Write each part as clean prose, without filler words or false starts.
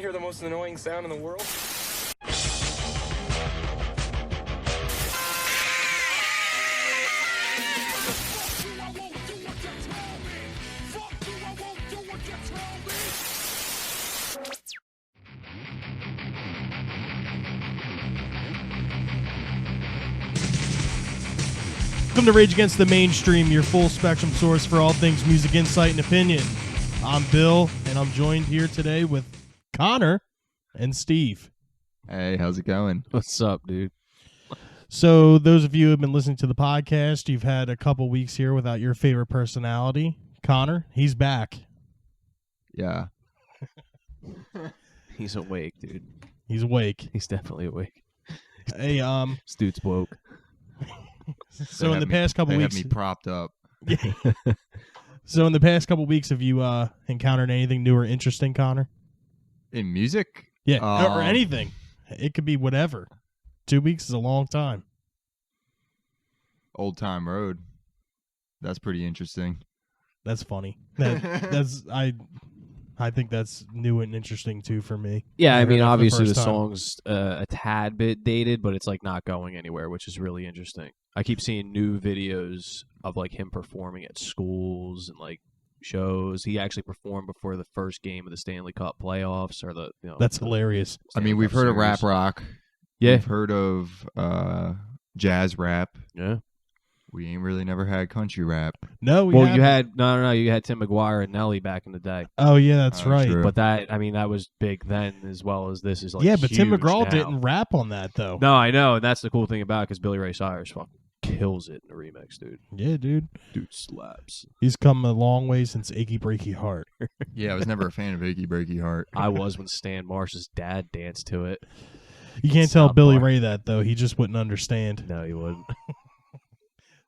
hear the most annoying sound in the world? Welcome to Rage Against the Mainstream, your full spectrum source for all things music, insight, and opinion. I'm Bill, and I'm joined here today with Connor and Steve. Hey, how's it going? What's up, dude? So those of you who have been listening to the podcast, you've had a couple weeks here without your favorite personality. Connor, he's back. Yeah. He's awake, dude. He's awake. He's definitely awake. Hey, This dude's woke. so in the past couple weeks, have me propped up. So in the past couple weeks, have you encountered anything new or interesting, Connor? In music? Yeah, or anything. It could be whatever. 2 weeks is a long time. Old Time Road. That's pretty interesting. That's funny. I think that's new and interesting too for me. Yeah, I heard mean, that for the obviously the first time. song's a tad bit dated, but it's like not going anywhere, which is really interesting. I keep seeing new videos of like him performing at schools and like shows. He actually performed before the first game of the Stanley Cup playoffs, or the That's hilarious. I mean, we've heard of rap rock. Yeah, We've heard of jazz rap. yeah. We ain't really never had country rap. No, Well, haven't. you had you had Tim McGuire and Nelly back in the day, Oh yeah, that's Oh, right. true. but that was big then as well as this is like Yeah, but Tim huge McGraw now. didn't rap on that though. No, I know, and that's the cool thing about it because Billy Ray Cyrus fucking kills it in the remix, dude. Yeah, dude. Dude slaps. He's come a long way since Achy Breaky Heart. Yeah, I was never a fan of Achy Breaky Heart. I was when Stan Marsh's dad danced to it. You can't tell South Billy Park. Ray that though. He just wouldn't understand. No, he wouldn't.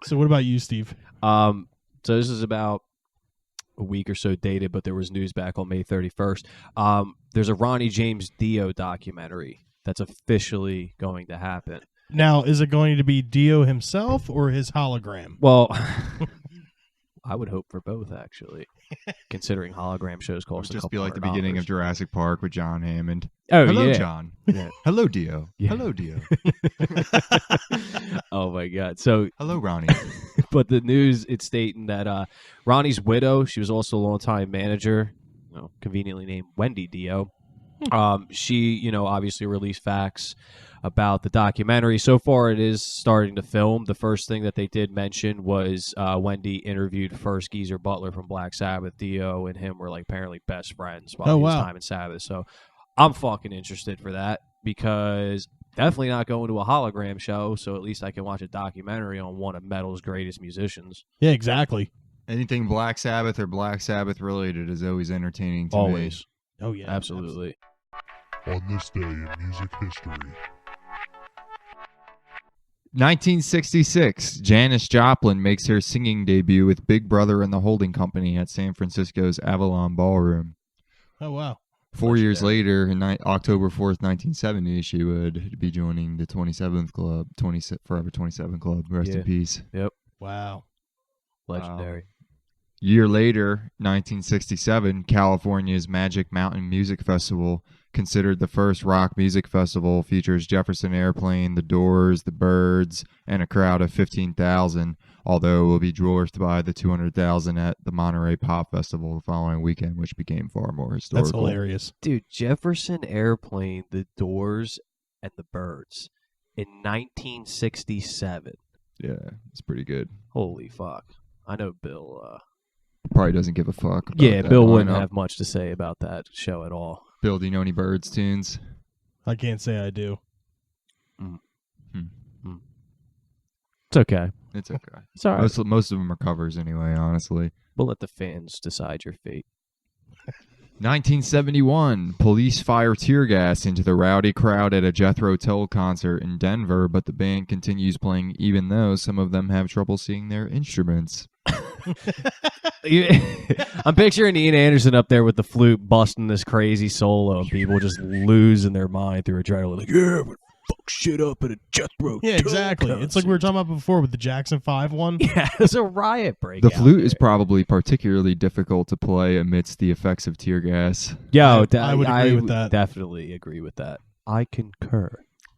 So what about you, Steve? So this is about a week or so dated, but there was news back on May 31st. There's a Ronnie James Dio documentary that's officially going to happen. Now, is it going to be Dio himself or his hologram? Well, I would hope for both, actually, considering hologram shows It would cost a just couple be like the beginning of $100. Jurassic Park with John Hammond. Oh, Hello, yeah. John. Yeah. Hello, Dio. Yeah. Hello, Dio. Oh, my God. So, Hello, Ronnie. but the news, it's stating that Ronnie's widow, she was also a longtime manager, conveniently named Wendy Dio. She, obviously released facts about the documentary. So far, it is starting to film. The first thing that they did mention was Wendy interviewed first Geezer Butler from Black Sabbath. Dio and him were like apparently best friends while he was time in Sabbath. So I'm fucking interested for that because definitely not going to a hologram show. So at least I can watch a documentary on one of metal's greatest musicians. Yeah, exactly. Anything Black Sabbath or Black Sabbath related is always entertaining to me. Always. Oh yeah, Absolutely. On this day in music history. 1966, Janis Joplin makes her singing debut with Big Brother and the Holding Company at San Francisco's Avalon Ballroom. Oh wow. 4 years later, in October 4th, 1970, she would be joining the 27th Club, Forever 27 Club. Rest in peace. Wow. Legendary. Year later, 1967, California's Magic Mountain Music Festival, considered the first rock music festival, features Jefferson Airplane, The Doors, The Byrds, and a crowd of 15,000, although it will be dwarfed by the 200,000 at the Monterey Pop Festival the following weekend, which became far more historical. That's hilarious. Dude, Jefferson Airplane, The Doors, and The Byrds in 1967. Yeah, it's pretty good. Holy fuck. I know Bill. Probably doesn't give a fuck about Yeah, that Bill wouldn't lineup. have much to say about that show at all. Bill, do you know any Byrds tunes? I can't say I do. It's okay. It's okay. It's all right. Most of them are covers anyway, honestly. We'll let the fans decide your fate. 1971, police fire tear gas into the rowdy crowd at a Jethro Tull concert in Denver, but the band continues playing even though some of them have trouble seeing their instruments. I'm picturing Ian Anderson up there with the flute busting this crazy solo and people just losing their mind through adrenaline. Like, yeah, but fuck shit up at a Jethro. Yeah, exactly. It's like we were talking about before with the Jackson 5 one. Yeah, it's a riot break. The flute is probably particularly difficult to play amidst the effects of tear gas. Yo, I would agree with that. Definitely agree with that. I concur.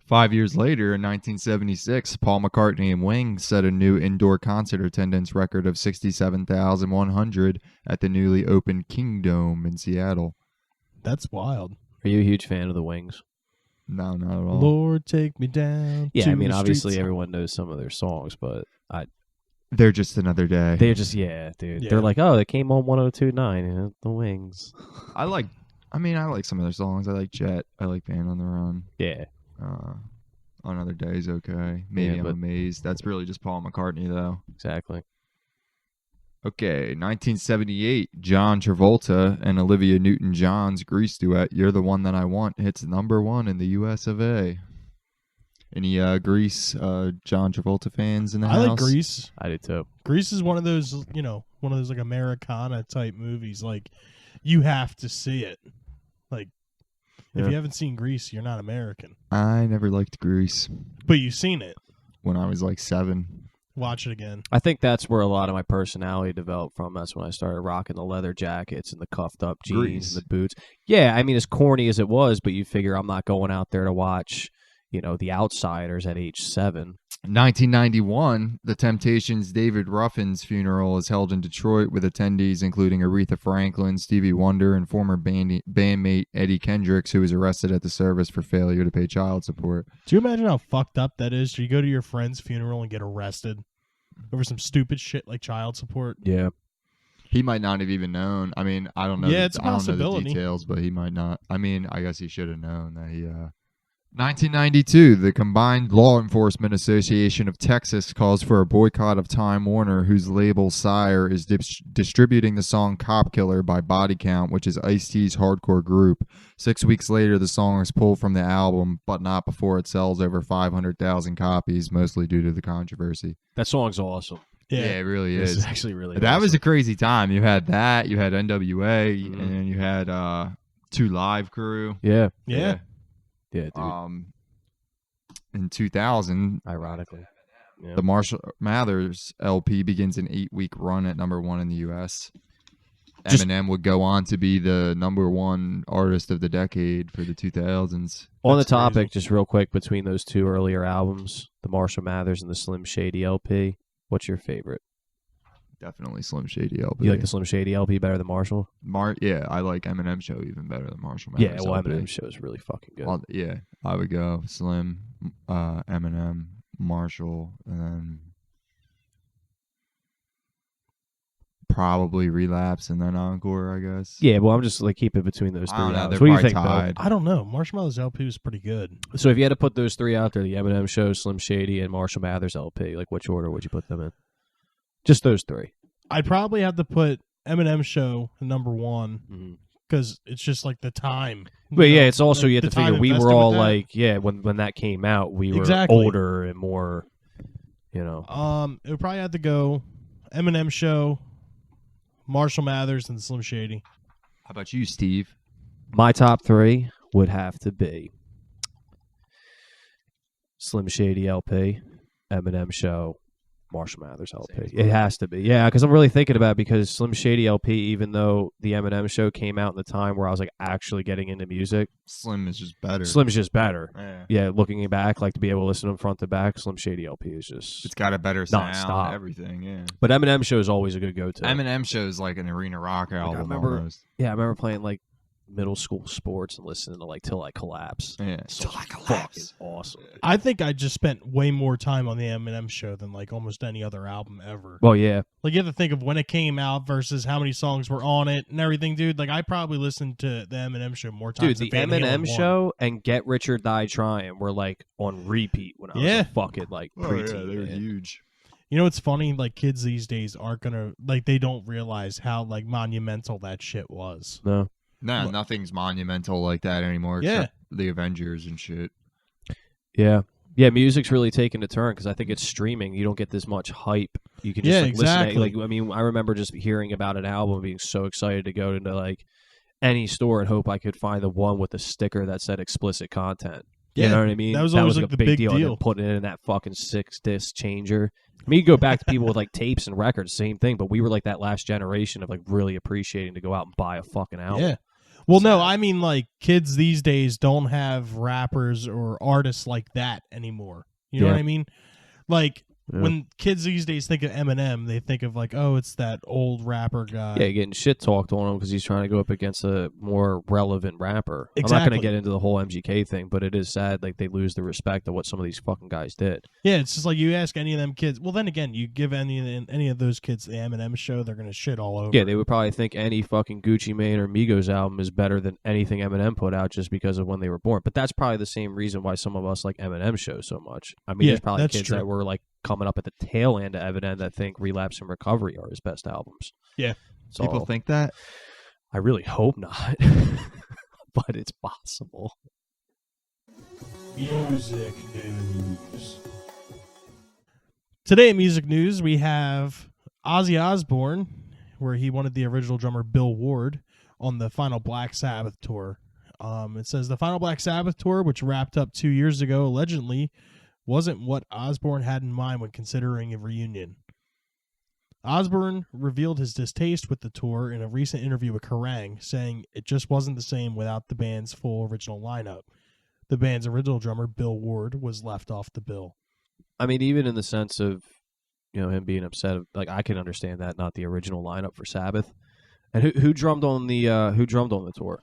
5 years later, in 1976, Paul McCartney and Wings set a new indoor concert attendance record of 67,100 at the newly opened King Dome in Seattle. That's wild. Are you a huge fan of the Wings? No, not at all. Lord, take me down. Yeah, to I mean, the obviously streets. everyone knows some of their songs, but They're just another day. they're just, yeah, dude. Yeah. They're like, oh, they came on 102.9, the Wings. I like some of their songs. I like Jet. I like Band on the Run. Yeah. On Other Days, okay. Maybe Yeah, I'm but- Amazed. That's really just Paul McCartney, though. Exactly. Okay, 1978, John Travolta and Olivia Newton-John's Grease duet, You're the One That I Want, hits #1 in the US of A. Any Grease John Travolta fans in the I house? like Grease. I do too. Grease is one of those, like Americana type movies. Like, you have to see it. Like, if Yeah. you haven't seen Grease, you're not American. I never liked Grease But you've seen it. when I was like 7. Watch it again. I think that's where a lot of my personality developed from. That's when I started rocking the leather jackets and the cuffed up jeans Grease. and the boots. Yeah, I mean, as corny as it was, but you figure I'm not going out there to watch, The Outsiders at age 7. 1991, The Temptations' David Ruffin's funeral is held in Detroit with attendees including Aretha Franklin, Stevie Wonder, and former bandmate Eddie Kendricks, who was arrested at the service for failure to pay child support. Do you imagine how fucked up that is? Do you go to your friend's funeral and get arrested over some stupid shit like child support? Yeah. He might not have even known. I mean, I don't know. Yeah, it's a I don't know the possibility. details, but he might not. I mean, I guess he should have known that he. 1992, the Combined Law Enforcement Association of Texas calls for a boycott of Time Warner, whose label Sire is distributing the song Cop Killer by Body Count, which is Ice-T's hardcore group. 6 weeks later, the song is pulled from the album, but not before it sells over 500,000 copies, mostly due to the controversy. That song's awesome. Yeah, it really It's is. actually really That was awesome. a crazy time. You had that, you had NWA, Mhm. and then you had 2 Live Crew. Yeah. Yeah. Yeah, dude. In 2000, Ironically. Yeah. the Marshall Mathers LP begins an 8-week run at #1 in the U.S. Just- Eminem would go on to be the #1 artist of the decade for the 2000s. On the That's topic, crazy. just real quick, between those two earlier albums, the Marshall Mathers and the Slim Shady LP, what's your favorite? Definitely Slim Shady LP. You like the Slim Shady LP better than Marshall? Yeah, I like Eminem Show even better than Marshall Mathers. Yeah, well, LP. Eminem Show is really fucking good. Yeah, I would go Slim, Eminem, Marshall, and then probably Relapse, and then Encore, I guess. Yeah, well, I'm just like keep it between those I three don't know, albums. they're What do you probably think, Bill? tied. I don't know. Marshmallow's LP was pretty good. So if you had to put those three out there, the Eminem Show, Slim Shady, and Marshall Mathers LP, like which order would you put them in? Just those three. I'd probably have to put Eminem Show #1 Mm-hmm. because it's just like the time. But You yeah, know, it's also like, you have the to figure time we were invested all with that. like, when that came out, we were Exactly. older and more, It would probably have to go Eminem Show, Marshall Mathers, and Slim Shady. How about you, Steve? My top three would have to be Slim Shady LP, Eminem Show, Marshall Mathers LP. It has to be. Yeah, because I'm really thinking about it because Slim Shady LP, even though the Eminem Show came out in the time where I was like actually getting into music, Slim is just better. Slim's just better. Yeah. Yeah, looking back, like to be able to listen to them front to back, Slim Shady LP is just. It's got a better sound, Non-stop. everything, yeah. But Eminem Show is always a good go-to. Eminem shows like an arena rock album remember- almost. Yeah, I remember playing like middle school sports and listening to like Till I Collapse. Yeah. So fucking awesome. I think I just spent way more time on the Eminem Show than like almost any other album ever. Well, yeah. Like you have to think of when it came out versus how many songs were on it and everything, dude. Like I probably listened to the Eminem Show more Dude, times. the than Van Halen Eminem won. Show and Get Rich or Die Trying were like on repeat when I was Yeah. a fucking like preteen. they were man. huge. You know what's funny? Like kids these days aren't gonna like they don't realize how like monumental that shit was. No. Nah, What? nothing's monumental like that anymore Yeah. except the Avengers and shit. Yeah. Yeah, music's really taken a turn because I think it's streaming. You don't get this much hype. You can just Yeah, like, exactly. listen to like I mean, I remember just hearing about an album being so excited to go into like any store and hope I could find the one with the sticker that said explicit content. Yeah, you know what I mean? that was always, like like, a the big deal. And deal. then putting it in that fucking 6-disc changer. I mean, you go back to people with like tapes and records, same thing. But we were like that last generation of like really appreciating to go out and buy a fucking album. Yeah. Well, no, I mean, like, kids these days don't have rappers or artists like that anymore. You know Yeah. what I mean? Like, Yeah. when kids these days think of Eminem, they think of, like, oh, it's that old rapper guy. Yeah, getting shit talked on him because he's trying to go up against a more relevant rapper. I'm not Exactly. going to get into the whole MGK thing, but it is sad like they lose the respect of what some of these fucking guys did. Yeah, it's just like you ask any of them kids. Well, then again, you give any of those kids the Eminem show, they're going to shit all over. Yeah, they would probably think any fucking Gucci Mane or Migos album is better than anything Eminem put out just because of when they were born. But that's probably the same reason why some of us like Eminem shows so much. I mean, Yeah, there's probably that's kids true. that were like coming up at the tail end of Eminem that think Relapse and Recovery are his best albums. Yeah. So People think that. I really hope not, but it's possible. Music news. Today in music news, we have Ozzy Osbourne, where he wanted the original drummer Bill Ward on the final Black Sabbath tour. It says the final Black Sabbath tour, which wrapped up 2 years ago, allegedly wasn't what Osbourne had in mind when considering a reunion. Osbourne revealed his distaste with the tour in a recent interview with Kerrang, saying it just wasn't the same without the band's full original lineup. The band's original drummer, Bill Ward, was left off the bill. I mean, even in the sense of, you know, him being upset, like I can understand that, not the original lineup for Sabbath. And who drummed on the tour?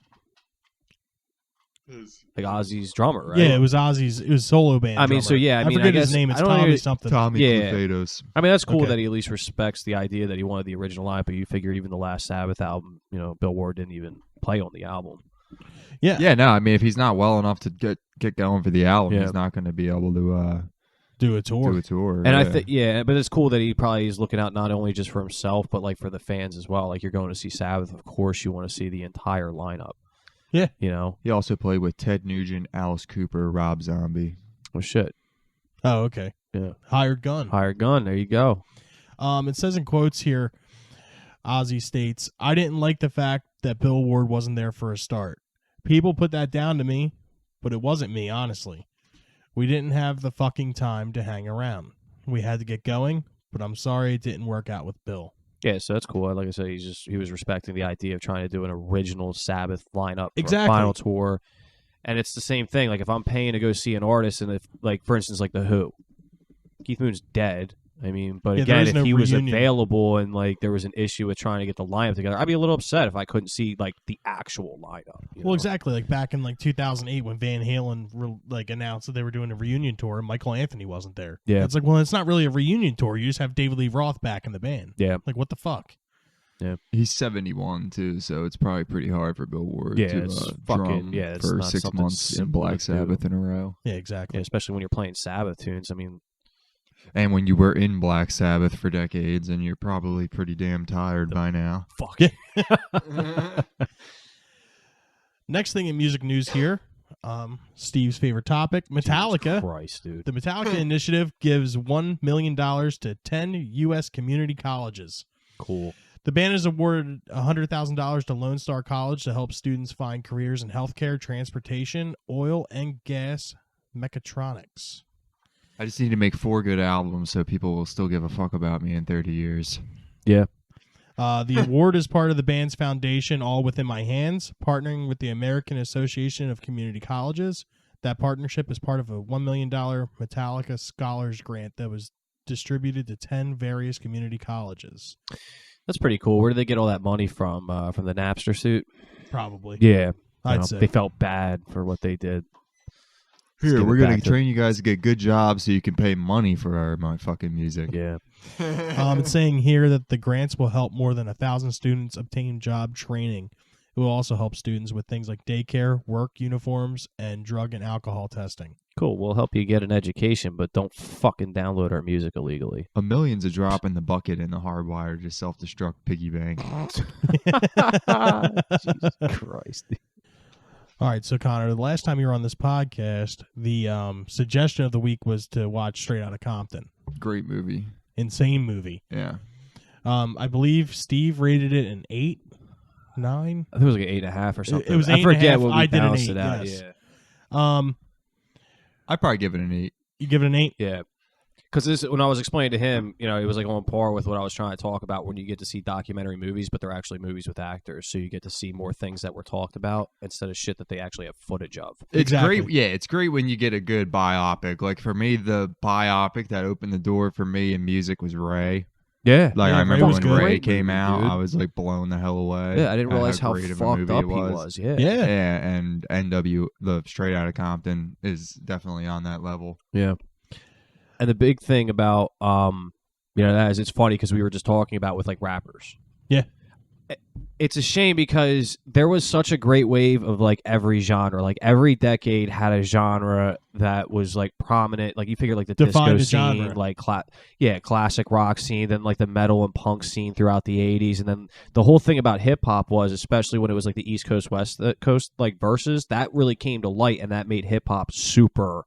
Like Ozzy's drummer, right? Yeah, it was Ozzy's. It was solo band. I mean, drummer. so yeah, I mean, forget I his guess- name. I It's don't Tommy think- something. Tommy Yeah. Clufados. I mean, that's cool Okay. that he at least respects the idea that he wanted the original lineup, but you figure even the last Sabbath album, you know, Bill Ward didn't even play on the album. Yeah, Yeah, no, I mean, if he's not well enough to get going for the album, Yeah. he's not going to be able to do a tour. do a tour. And I yeah. think, yeah, but it's cool that he probably is looking out not only just for himself, but like for the fans as well. Like you're going to see Sabbath, of course, you want to see the entire lineup. Yeah. You know? He also played with Ted Nugent, Alice Cooper, Rob Zombie. Well, shit. Oh, okay. Yeah. Hired gun. Hired gun. There you go. It says in quotes here, Ozzy states, "I didn't like the fact that Bill Ward wasn't there for a start. People put that down to me, but it wasn't me, honestly. We didn't have the fucking time to hang around. We had to get going, but I'm sorry it didn't work out with Bill." Yeah, so that's cool. Like I said, he was respecting the idea of trying to do an original Sabbath lineup for Exactly. a final tour. And it's the same thing. Like if I'm paying to go see an artist, and if like for instance like the Who, Keith Moon's dead. I mean, but Yeah, there again, is if no he was reunion. available and like there was an issue with trying to get the lineup together, I'd be a little upset if I couldn't see like the actual lineup. you Well, know? exactly. Like back in like 2008 when Van Halen announced that they were doing a reunion tour and Michael Anthony wasn't there. Yeah. It's like, well, it's not really a reunion tour. You just have David Lee Roth back in the band. Yeah. Like, what the fuck? He's 71 too, so it's probably pretty hard for Bill Ward Yeah, to it's drum fucking- yeah, it's for not 6 something months in simple Black to do. Sabbath in a row. Yeah, exactly. Yeah, especially when you're playing Sabbath tunes. I mean, And when you were in Black Sabbath for decades, and you're probably pretty damn tired by now. fuck. Yeah. Next thing in music news here, Steve's favorite topic, Metallica. Christ, dude. The Metallica Initiative gives $1 million to 10 U.S. community colleges. Cool. The band has awarded $100,000 to Lone Star College to help students find careers in healthcare, transportation, oil and gas, mechatronics. I just need to make 4 good albums so people will still give a fuck about me in 30 years. Yeah. The award is part of the band's foundation, All Within My Hands, partnering with the American Association of Community Colleges. That partnership is part of a $1 million Metallica Scholars Grant that was distributed to 10 various community colleges. That's pretty cool. Where did they get all that money from the Napster suit? Probably. Yeah. I'd say. They felt bad for what they did. Here, give we're it going back to to- train you guys to get good jobs so you can pay money for my fucking music. Yeah. It's saying here that the grants will help more than 1,000 students obtain job training. It will also help students with things like daycare, work uniforms, and drug and alcohol testing. Cool. We'll help you get an education, but don't fucking download our music illegally. A million's a drop in the bucket in the hardwired to self-destruct piggy bank. Jesus Christ. All right, so Connor, the last time you were on this podcast, the suggestion of the week was to watch Straight Outta Compton. Great movie. Insane movie. Yeah. I believe Steve rated it an 8, 9. I think it was like an 8.5 or something. It was I 8.5. forget what we I did an balanced 8, it out. yes. Yeah. I'd probably give it an 8. You give it an 8? Yeah. Because when I was explaining to him, it was like on par with what I was trying to talk about when you get to see documentary movies, but they're actually movies with actors. So you get to see more things that were talked about instead of shit that they actually have footage of. It's Exactly. great. Yeah, it's great when you get a good biopic. Like for me, the biopic that opened the door for me in music was Ray. Yeah. Like Yeah, I remember Ray was when good. Ray Great came movie, out, dude. I was like blown the hell away. Yeah, I didn't realize how great of a fucked movie up it he was. Yeah. Yeah. Yeah, and NW, the Straight Outta Compton, is definitely on that level. Yeah. And the big thing about, that is it's funny because we were just talking about with like rappers. Yeah. It's a shame because there was such a great wave of like every genre. Like every decade had a genre that was like prominent. Like you figure like the Define disco the scene, genre. like classic rock scene, then like the metal and punk scene throughout the 80s. And then the whole thing about hip hop was, especially when it was like the East Coast, West Coast, like versus, that really came to light and that made hip hop super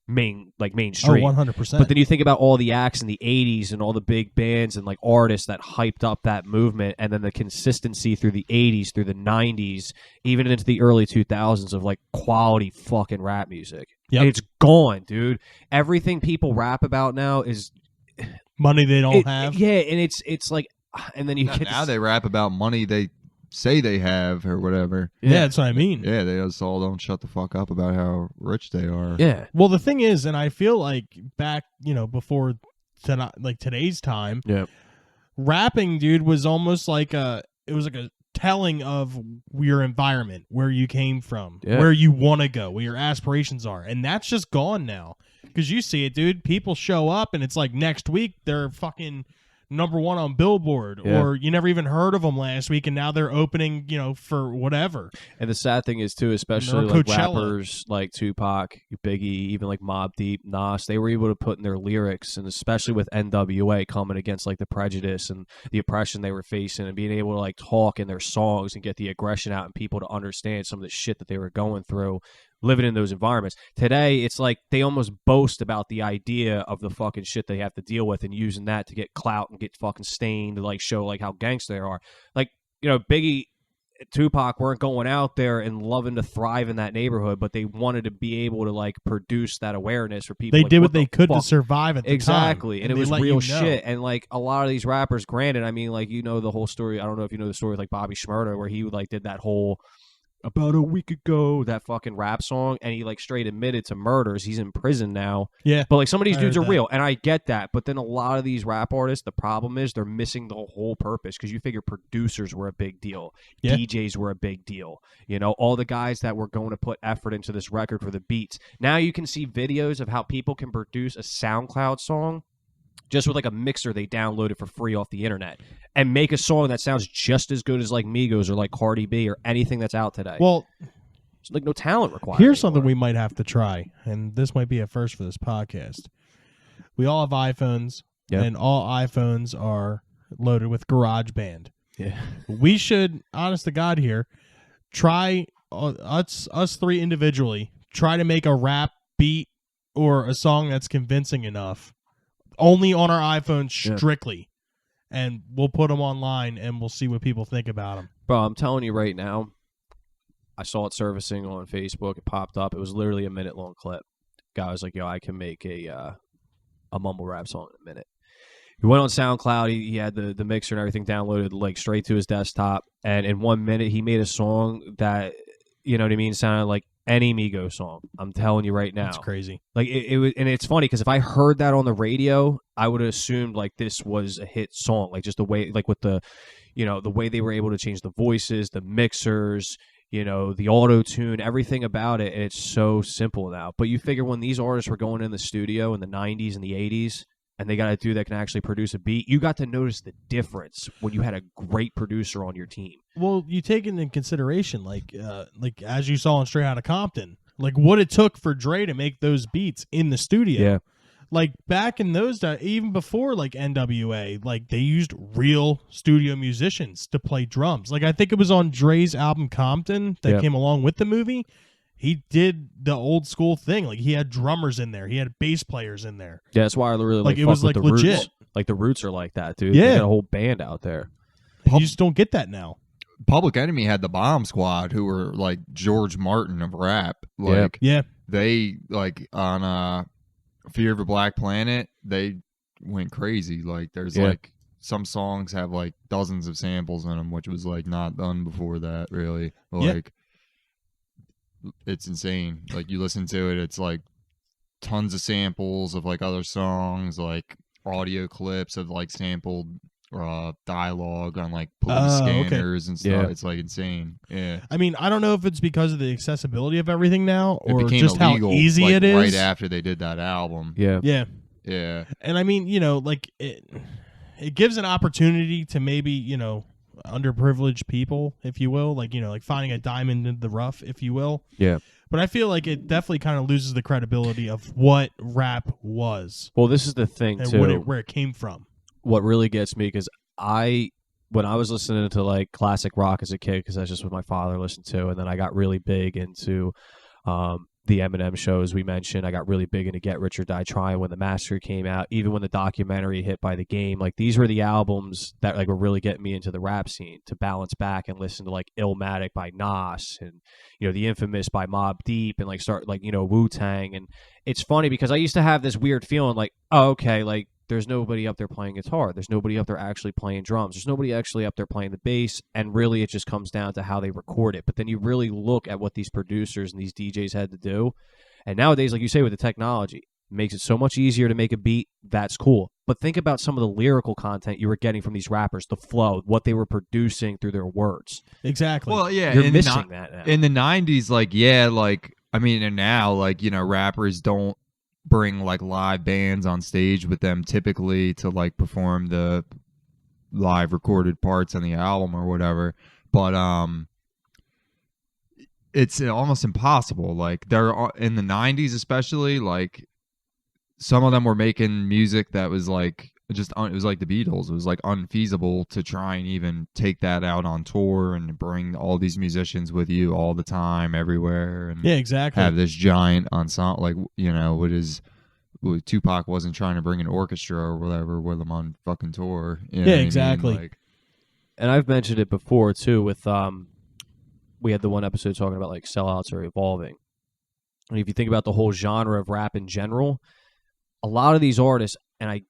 mainstream. 100%. But then you think about all the acts in the 80s and all the big bands and like artists that hyped up that movement, and then the consistency through the 80s, through the 90s, even into the early 2000s of like quality fucking rap music. Yep. And it's gone, dude. Everything people rap about now is money they don't have. Yeah, and it's like, and then you get Now they rap about money they say they have or whatever. Yeah, that's what I mean. Yeah, they just all don't shut the fuck up about how rich they are. Yeah. Well, the thing is, and I feel like back, before today's time, Yeah. rapping, dude, was almost like a telling of your environment, where you came from, Yeah. where you want to go, where your aspirations are, and that's just gone now. Because you see it, dude. People show up, and it's like next week they're fucking #1 on Billboard, Yeah. or you never even heard of them last week, and now they're opening, for whatever. And the sad thing is too, especially Or like Coachella. rappers like Tupac, Biggie, even like Mobb Deep, Nas, they were able to put in their lyrics, and especially with NWA coming against like the prejudice and the oppression they were facing, and being able to like talk in their songs and get the aggression out and people to understand some of the shit that they were going through living in those environments. Today, it's like they almost boast about the idea of the fucking shit they have to deal with and using that to get clout and get fucking stained to like show like how gangster they are. Like, Biggie, Tupac weren't going out there and loving to thrive in that neighborhood, but they wanted to be able to like produce that awareness for people. They like, did what the they could to fuck? survive at the time. Exactly, and it they was let real you know. shit. And like a lot of these rappers, granted, I mean, like the whole story. I don't know if you know the story with like Bobby Shmurda, where he like did that whole "About a Week Ago" that fucking rap song, and he like straight admitted to murders. He's in prison now. Yeah. But like some of these I dudes heard are that. real, and I get that. But then a lot of these rap artists, the problem is they're missing the whole purpose, because you figure producers were a big deal, Yeah. DJs were a big deal. All the guys that were going to put effort into this record for the beats. Now you can see videos of how people can produce a SoundCloud song just with like a mixer they downloaded for free off the internet and make a song that sounds just as good as like Migos or like Cardi B or anything that's out today. Well, It's like no talent required. here's something anymore. we might have to try, and this might be a first for this podcast. We all have iPhones, Yep. and all iPhones are loaded with GarageBand. Yeah. We should, honest to God here, try us three individually, try to make a rap beat or a song that's convincing enough, only on our iPhones Yeah. strictly, and we'll put them online, and we'll see what people think about them. Bro, I'm telling you right now, I saw it surfacing on Facebook. It popped up. It was literally a minute-long clip. Guy was like, yo, I can make a mumble rap song in a minute. He went on SoundCloud. He had the mixer and everything downloaded like straight to his desktop. And in 1 minute, he made a song that, you know what I mean, sounded like any Migos song. I'm telling you right now. That's crazy. Like it was, and it's funny because if I heard that on the radio, I would have assumed like this was a hit song, like just the way, like with the, the way they were able to change the voices, the mixers, the auto tune, everything about it. And it's so simple now. But you figure when these artists were going in the studio in the 90s and the 80s, and they got a dude that can actually produce a beat, you got to notice the difference when you had a great producer on your team. Well, you take into consideration, like as you saw on Straight Outta Compton, like what it took for Dre to make those beats in the studio. Yeah. Like back in those days, even before like NWA, like they used real studio musicians to play drums. Like I think it was on Dre's album Compton that Yeah. came along with the movie. He did the old school thing. Like he had drummers in there. He had bass players in there. Yeah, that's why I really Like, it fuck was, with like, the legit. Roots. Like the Roots are like that, dude. Yeah. They got a whole band out there. You just don't get that now. Public Enemy had the Bomb Squad, who were like George Martin of rap. Like Yeah. they like on Fear of a Black Planet, they went crazy. Like there's like some songs have like dozens of samples in them, which was like not done before that really. Like it's insane. Like you listen to it, it's like tons of samples of like other songs, like audio clips of like sampled dialogue on like police scanners and stuff. Yeah. It's like insane. Yeah. I mean, I don't know if it's because of the accessibility of everything now, It or became just illegal, how easy like, it is. right after they did that album. Yeah. Yeah. Yeah. And I mean, you know, like it gives an opportunity to maybe, you know, underprivileged people, if you will, like, you know, like finding a diamond in the rough, if you will. Yeah. But I feel like it definitely kind of loses the credibility of what rap was Well, this is the thing and too. where it came from. What really gets me, because when I was listening to like classic rock as a kid, because that's just what my father listened to, and then I got really big into the Eminem shows we mentioned. I got really big into Get Rich or Die Trying when The Massacre came out, even when the documentary Hit by the Game. Like these were the albums that like were really getting me into the rap scene, to balance back and listen to like Illmatic by Nas and, you know, The Infamous by Mobb Deep, and like start like, you know, Wu-Tang. And it's funny because I used to have this weird feeling like, oh, okay, like there's nobody up there playing guitar. There's nobody up there actually playing drums. There's nobody actually up there playing the bass. And really, it just comes down to how they record it. But then you really look at what these producers and these DJs had to do. And nowadays, like you say, with the technology, it makes it so much easier to make a beat. That's cool. But think about some of the lyrical content you were getting from these rappers, the flow, what they were producing through their words. Exactly. Well, yeah. You're missing that now. In the 90s, like, yeah, like, I mean, and now, like, you know, rappers don't bring like live bands on stage with them typically to like perform the live recorded parts on the album or whatever, but it's almost impossible. Like there are in the 90s especially, like some of them were making music that was like just it was like the Beatles. It was like unfeasible to try and even take that out on tour and bring all these musicians with you all the time everywhere, and yeah, exactly. have this giant ensemble. Like, you know, Tupac wasn't trying to bring an orchestra or whatever with him on fucking tour. You know Yeah, what I mean? exactly. Like, And I've mentioned it before too with we had the one episode talking about like sellouts are evolving. And if you think about the whole genre of rap in general, a lot of these artists, and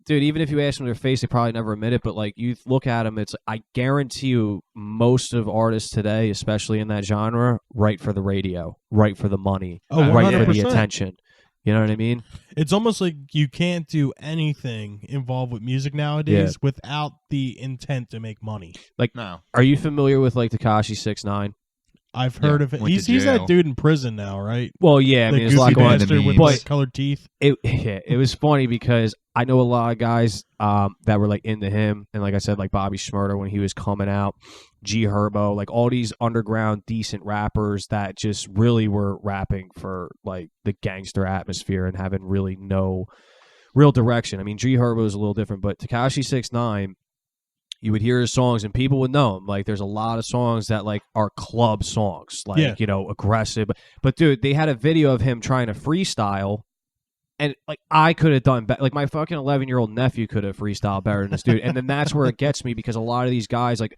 dude, even if you ask them their face, they probably never admit it, but like you look at them, it's, I guarantee you most of artists today, especially in that genre, write for the radio, write for the money, Oh, write for 100%. the attention. You know what I mean? It's almost like you can't do anything involved with music nowadays without the intent to make money. Like, no. are you familiar with like Tekashi 6ix9ine? I've heard of it. went to He's jail. that dude in prison now, right? Well, yeah, I The mean, there's a lot goofy going on. bastard with memes. the colored teeth. It was funny because I know a lot of guys that were like into him, and like I said, like Bobby Shmurda when he was coming out, G Herbo, like all these underground decent rappers that just really were rapping for like the gangster atmosphere and having really no real direction. I mean, G Herbo is a little different, but Tekashi 6ix9ine, you would hear his songs and people would know him. Like there's a lot of songs that like are club songs, like, you know, aggressive. But dude, they had a video of him trying to freestyle, and like I could have done better. Like my fucking 11-year-old nephew could have freestyled better than this dude. And then that's where it gets me, because a lot of these guys, like,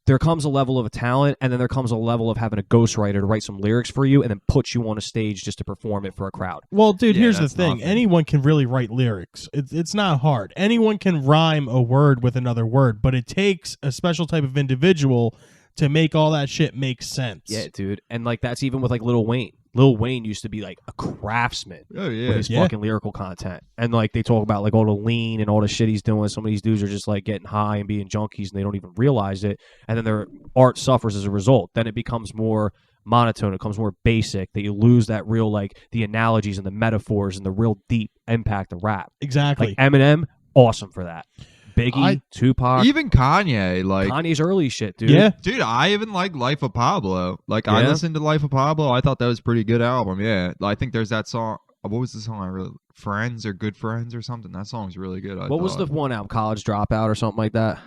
there comes a level of a talent, and then there comes a level of having a ghostwriter to write some lyrics for you and then put you on a stage just to perform it for a crowd. Well, dude, Yeah, here's the that's thing. nothing. Anyone can really write lyrics. It's not hard. Anyone can rhyme a word with another word, but it takes a special type of individual to make all that shit make sense. Yeah, dude. And like that's even with like Lil Wayne. Lil Wayne used to be like a craftsman Oh with yeah. his Yeah. fucking lyrical content. And like they talk about like all the lean and all the shit he's doing. Some of these dudes are just like getting high and being junkies and they don't even realize it. And then their art suffers as a result. Then it becomes more monotone. It becomes more basic, that you lose that real like the analogies and the metaphors and the real deep impact of rap. Exactly. Like Eminem, awesome for that. Biggie, Tupac, Even Kanye, like, Kanye's early shit, dude. Yeah. dude, I even like Life of Pablo. Like, I Yeah? listened to Life of Pablo. I thought that was a pretty good album. Yeah, I think there's that song. What was the song? I really Friends or Good Friends or something. That song's really good. What was the one album? College Dropout or something like that?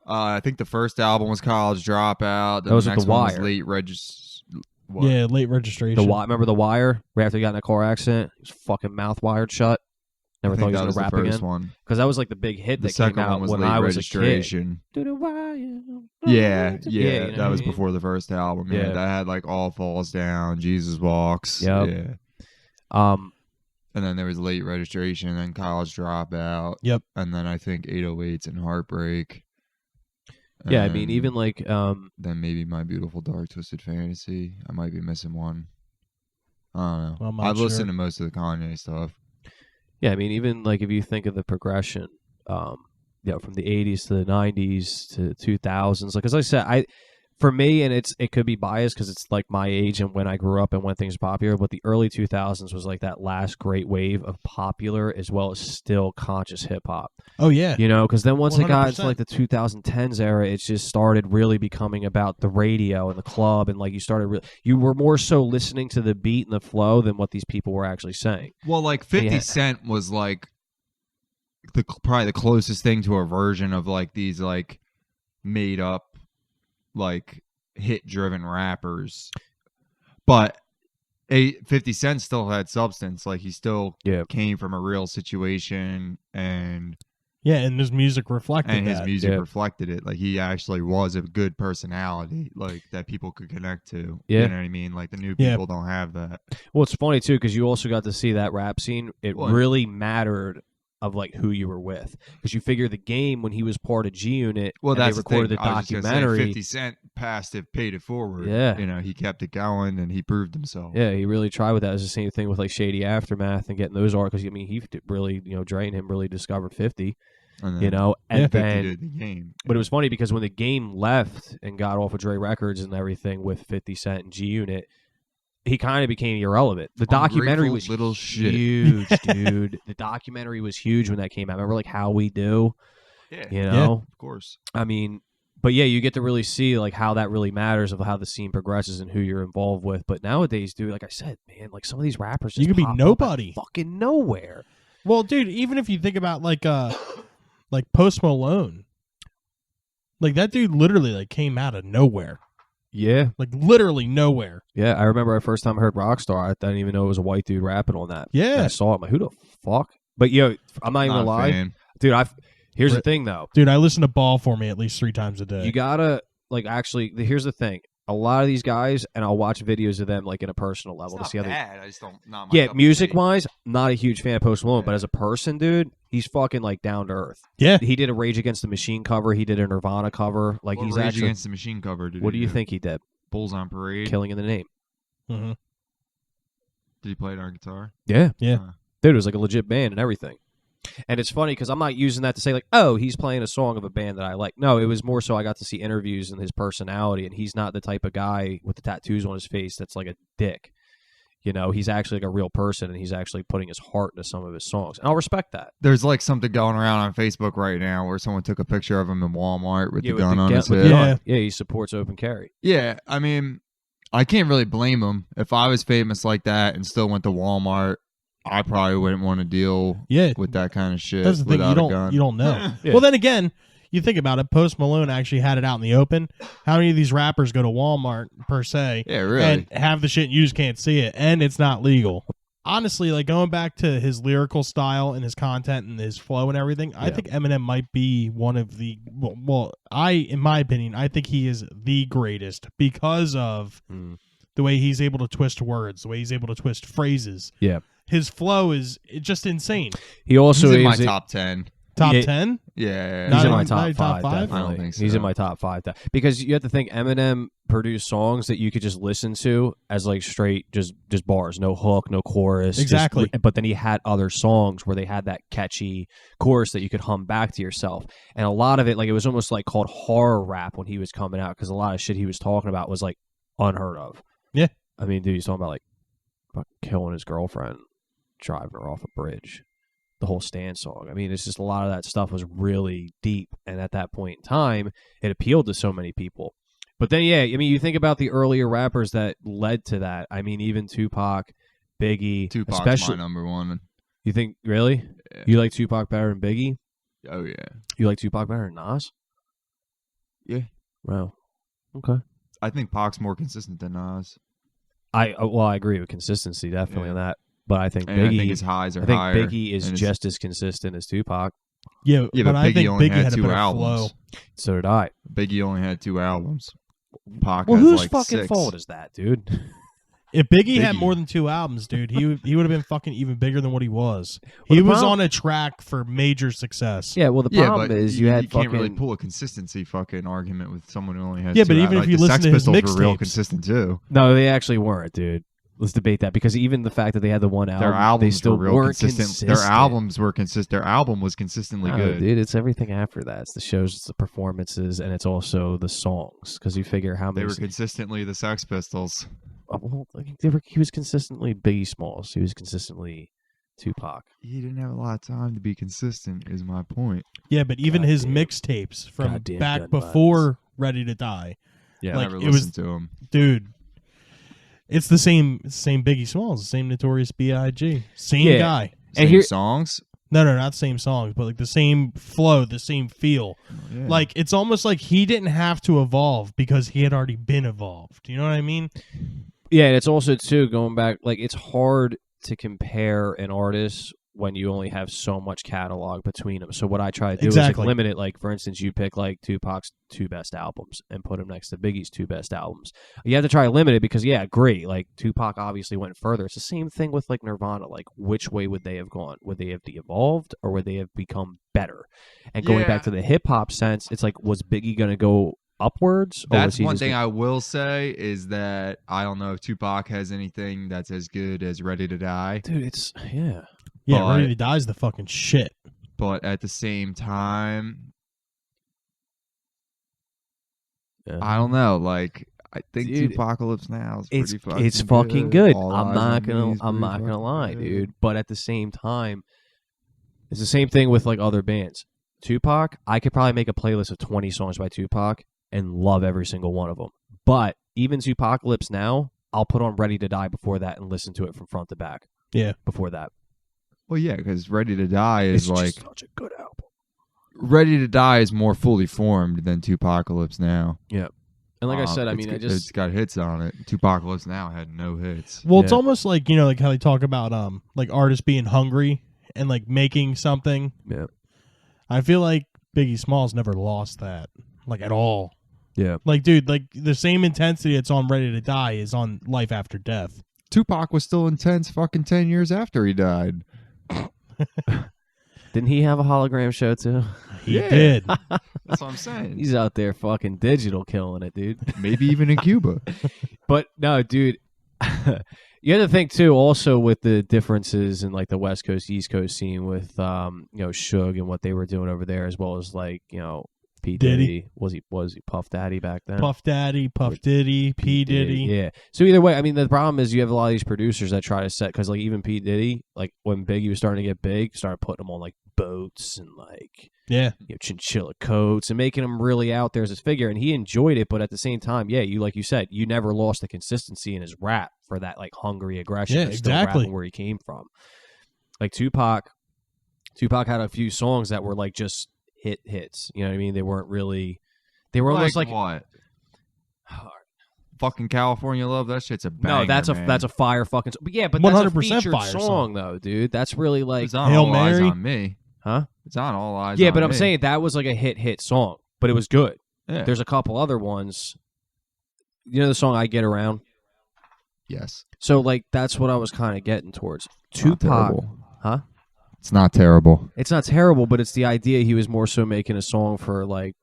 I think the first album was College Dropout. Then That was the with next The one was Wire. Late Regis. Yeah, late registration. Remember The Wire? Right after he got in a car accident, he was fucking mouth wired shut. Never I thought think he that was was going the to rap first again. one. Because that was like the big hit The that came second out one was when late I was a kid. registration. Yeah, Yeah, you know that was what I mean? before the first album. Yeah, Yeah. that had like All Falls Down, Jesus Walks. Yep. Yeah. And then there was late registration, and then college dropout. Yep. And then I think 808s and Heartbreak. Yeah, I mean, And even like then maybe My Beautiful Dark Twisted Fantasy. I might be missing one. I don't know. I'm not I've sure. listened to most of the Kanye stuff. yeah, I mean, even like if you think of the progression, from the 80s to the 90s to 2000s, like as I said, for me, and it could be biased because it's like my age and when I grew up and when things were popular, but the early 2000s was like that last great wave of popular as well as still conscious hip hop. Oh yeah. Because then once it got 100%. into like the 2010s era, it just started really becoming about the radio and the club, and like you were more so listening to the beat and the flow than what these people were actually saying. Well, like 50 Yeah. Cent was like probably the closest thing to a version of like these like made up like hit driven rappers. But 50 Cent still had substance. Like he still came from a real situation, and and his music reflected his that. music Yeah. reflected it. Like he actually was a good personality, like that people could connect to. Yeah. You know what I mean? Like the new Yeah. people don't have that. Well, it's funny too because you also got to see that rap scene. It What? really mattered of like who you were with, because you figure the Game, when he was part of G Unit, Well, and that's they recorded the the thing. I was just gonna say, documentary. 50 Cent passed it, paid it forward. Yeah. You know, he kept it going and he proved himself. Yeah, he really tried with that. It was the same thing with like Shady Aftermath and getting those articles. I mean, he really, Dre and him really discovered 50. And then, And 50 then did the Game. But it was funny because when the Game left and got off of Dre Records and everything with 50 Cent and G Unit, he kind of became irrelevant. The documentary was little shit. huge, dude. The documentary was huge when that came out. Remember, like, How We Do? Yeah. Of course. I mean, but yeah, you get to really see like how that really matters of how the scene progresses and who you're involved with. But nowadays, dude, like I said, man, like some of these rappers, You just could be pop up nobody. out of fucking nowhere. Well, dude, even if you think about like Post Malone, like that dude literally like came out of nowhere, Yeah, like literally nowhere. yeah. I remember the first time I heard Rockstar, I didn't even know it was a white dude rapping on that. Yeah. And I saw it. I'm like, who the fuck? But I'm not even gonna Not a lie, fan. dude. Here's the thing though. Dude, I listen to Ball for Me at least 3 times a day. You gotta like actually. Here's the thing. A lot of these guys, and I'll watch videos of them like in a personal level to see how they. I just don't. Not my Yeah, cup of music tea. wise, not a huge fan of Post Malone, Yeah. but as a person, dude, he's fucking like down to earth. Yeah. He did a Rage Against the Machine cover. He did a Nirvana cover. Like What he's Rage actually. Against the Machine cover. What do you think he did? Bulls on Parade. Killing in the Name. Mm-hmm. Did he play it on guitar? Yeah, Yeah. dude, it was like a legit band and everything. And it's funny because I'm not using that to say like, oh, he's playing a song of a band that I like. No, it was more so I got to see interviews and his personality, and he's not the type of guy with the tattoos on his face that's like a dick. He's actually like a real person, and he's actually putting his heart into some of his songs, and I'll respect that. There's like something going around on Facebook right now where someone took a picture of him in Walmart with Yeah, the with gun on his with head. the Yeah. gun. Yeah, he supports open carry. Yeah, I mean, I can't really blame him. If I was famous like that and still went to Walmart, I probably wouldn't want to deal Yeah. with that kind of shit. That's the thing. without a gun. You don't know. Yeah. Well, then again, you think about it. Post Malone actually had it out in the open. How many of these rappers go to Walmart per se Yeah, really. and have the shit and you just can't see it, and it's not legal? Honestly, like going back to his lyrical style and his content and his flow and everything, I think Eminem might be one of the in my opinion, I think he is the greatest because of the way he's able to twist words, the way he's able to twist phrases. Yeah. His flow is just insane. He also He's in my is top 10. Top Yeah. 10? Yeah. He's in Not my in- top not in top five. five? Definitely. I don't think He's so. in my top five because you have to think Eminem produced songs that you could just listen to as like straight just bars, no hook, no chorus. Exactly. But then he had other songs where they had that catchy chorus that you could hum back to yourself, and a lot of it, like it was almost like called horror rap when he was coming out because a lot of shit he was talking about was like unheard of. Yeah. I mean, dude, he's talking about like fucking killing his girlfriend, driving her off a bridge. The whole Stan song. I mean, it's just a lot of that stuff was really deep, and at that point in time, it appealed to so many people. But then, yeah, I mean, you think about the earlier rappers that led to that. I mean, even Tupac, Biggie, Tupac's especially. my number one. You think really? Yeah. You like Tupac better than Biggie? Oh, yeah. You like Tupac better than Nas? Yeah. Wow. Okay. I think Pac's more consistent than Nas. I agree with consistency definitely Yeah. on that. But I think And Biggie, I think his highs are I think higher. Biggie is and his- just as consistent as Tupac. Yeah, Yeah, but I Biggie think only Biggie had had a 2 better albums. flow. So did I. Biggie only had 2 albums. Pac Well, has whose like fucking 6. fault is that, dude? If Biggie had Biggie. more than 2 albums, dude, he would have been fucking even bigger than what he was. Well, He the was problem- on a track for major success. Yeah, well, the Yeah, problem but is you had can't fucking. really pull a consistency fucking argument with someone who only has Yeah, 2 but even albums. if you the listen Sex to his Pistols were real mixtapes- consistent too. No, they actually weren't, dude. Let's debate that because even the fact that they had the one album, Their albums they still were real weren't consistent. Their albums were consistent. Their album was consistently No, good. dude. It's everything after that. It's the shows, it's the performances, and it's also the songs. Because you figure how They many. were consistently the Sex Pistols. Well, he was consistently Biggie Smalls. He was consistently Tupac. He didn't have a lot of time to be consistent. Is my point. Yeah, but even his Goddamn. mixtapes from Goddamn back gun before Ready to Die, Yeah, I like, never it was- listened to him. dude, it's the same Biggie Smalls, the same Notorious B.I.G., same Yeah. guy. And Same here- songs. No, not the same songs, but like the same flow, the same feel. Yeah. Like it's almost like he didn't have to evolve because he had already been evolved. You know what I mean? Yeah, and it's also too going back. Like it's hard to compare an artist when you only have so much catalog between them. So what I try to do is Exactly. like limit it. Like for instance, you pick like Tupac's 2 best albums and put them next to Biggie's 2 best albums. You have to try to limit it because yeah, great. Like Tupac obviously went further. It's the same thing with like Nirvana. Like which way would they have gone? Would they have de-evolved or would they have become better? And going Yeah. back to the hip hop sense, it's like was Biggie gonna go upwards? Or was That's he one just thing gonna- I will say is that I don't know if Tupac has anything that's as good as Ready to Die, Dude, it's yeah. Yeah, But- Ready to Die is the fucking shit. but at the same time, Yeah. I don't know. Like I think Dude, Tupacalypse Now is It's pretty fucking it's fucking good. All I'm Eyes not on Me gonna is I'm pretty not gonna fucking lie, good. dude. But at the same time, it's the same thing with like other bands. Tupac, I could probably make a playlist of 20 songs by Tupac and love every single one of them. But even Tupacalypse Now, I'll put on Ready to Die before that and listen to it from front to back. Yeah. Before that, Well, yeah, because Ready to Die is it's like just such a good album. Ready to Die is more fully formed than Tupacalypse Now. And like I said, I It's mean, I got- just it's got hits on it. Tupacalypse Now had no hits. Well, it's Yeah. almost like, you know, like how they talk about like artists being hungry and like making something. Yeah. I feel like Biggie Smalls never lost that, like at all. Yeah. Like, dude, like the same intensity that's on Ready to Die is on Life After Death. Tupac was still intense fucking 10 years after he died. Didn't he have a hologram show too? He Yeah. did. That's what I'm saying. He's out there fucking digital killing it, dude. Maybe even in Cuba. But no, dude, you have to think too. Also, with the differences in like the West Coast, East Coast scene with Suge and what they were doing over there, as well as like P Diddy. Diddy. Was he Puff Daddy back then? Puff Daddy, Puff Diddy, P Diddy. Yeah. So either way, I mean, the problem is you have a lot of these producers that try to set because like even P Diddy, like when Biggie was starting to get big, started putting them on like boats and like Yeah. chinchilla coats and making him really out there as his figure, and he enjoyed it. But at the same time, yeah, you like you said, you never lost the consistency in his rap for that like hungry aggression. Yeah, of still exactly. rapping where he came from. Like Tupac had a few songs that were like just hits. You know what I mean? They weren't really. They were almost like what? Fucking California Love. That shit's a banger, no, that's man. a fire fucking. But yeah, but that's a 100% featured fire song though, dude. That's really like, It's on Hail All Eyes Mary? on Me. huh? It's on All Eyes Yeah, on but I'm Me. saying that was like a hit song, but it was good. Yeah. There's a couple other ones. You know the song "I Get Around." Yes. So like that's what I was kind of getting towards. It's not Tupac, terrible. huh? It's not terrible. It's not terrible, but it's the idea he was more so making a song for like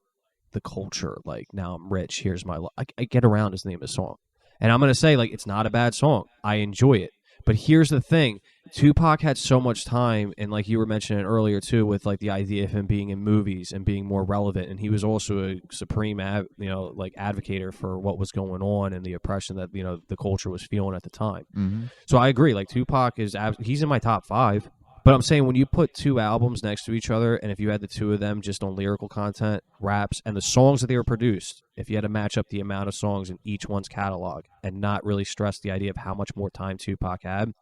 the culture. Like now I'm rich. Here's my I Get Around is the name of the song, and I'm gonna say like it's not a bad song. I enjoy it, but here's the thing: Tupac had so much time, and like you were mentioning earlier too, with like the idea of him being in movies and being more relevant, and he was also a supreme, like advocator for what was going on and the oppression that the culture was feeling at the time. Mm-hmm. So I agree. Like Tupac is, he's in my top 5. But I'm saying when you put 2 albums next to each other, and if you had the 2 of them just on lyrical content, raps, and the songs that they were produced, if you had to match up the amount of songs in each one's catalog and not really stress the idea of how much more time Tupac had,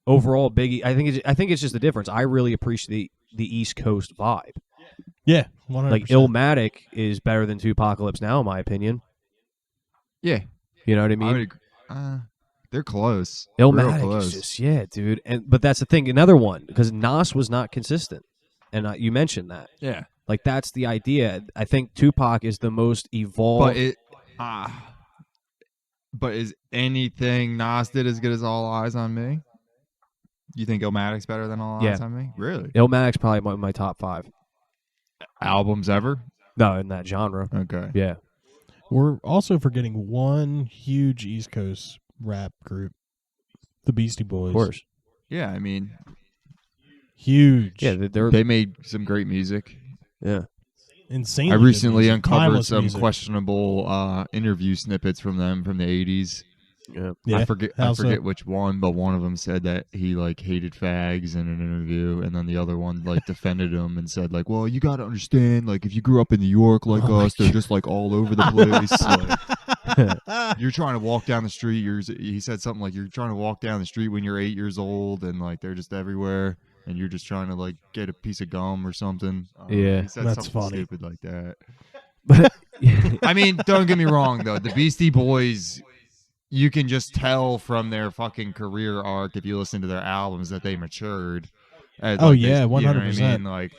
overall, Biggie, I think it's just the difference. I really appreciate the East Coast vibe. Yeah. 100%. Like Illmatic is better than Tupacalypse Now, in my opinion. Yeah. You know what I I mean? would agree. They're close. Real Illmatic close. is just dude. But that's the thing. Another one because Nas was not consistent, and you mentioned that. Yeah. Like that's the idea. I think Tupac is the most evolved. But is anything Nas did as good as All Eyes on Me? You think Illmatic's better than All Eyes on Me? Really? Illmatic's probably my top 5 Albums ever? No, in that genre. Okay. Yeah. We're also forgetting one huge East Coast rap group, the Beastie Boys. Of course. Yeah, I mean, Huge. Yeah, they made some great music. Yeah. Insane. I recently uncovered Timeless some music. questionable interview snippets from them from the 80s. Yeah. Yeah. I forget How so? which one, but one of them said that he like hated fags in an interview, and then the other one like defended him and said like, "Well, you got to understand, like if you grew up in New York like us, they're just like all over the place. Like, you're trying to walk down the street. He said something like you're trying to walk down the street when you're 8 years old, and like they're just everywhere, and you're just trying to like get a piece of gum or something." Yeah. he said That's something funny. stupid like that. But I mean, don't get me wrong though, the Beastie Boys. You can just tell from their fucking career arc if you listen to their albums that they matured. Oh, yeah, 100%. You know what I mean?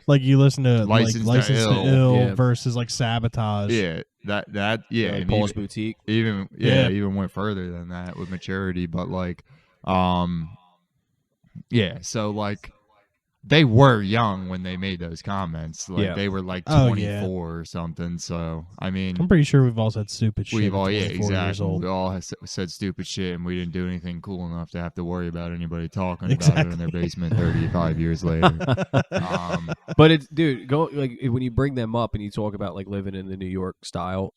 Like you listen to License to License to Ill. Ill Yeah. versus like Sabotage. Yeah, that yeah, and Paul's even, Boutique. Yeah. even went further than that with maturity. But like, yeah. So like, they were young when they made those comments. Like Yeah. they were like Oh, 24 yeah. or something. So I mean, I'm pretty sure we've all said stupid shit. we've all at yeah 24 years exactly. old. We all said stupid shit, and we didn't do anything cool enough to have to worry about anybody talking about it Exactly. in their basement 35 years later. But it's dude, go like when you bring them up and you talk about like living in the New York style,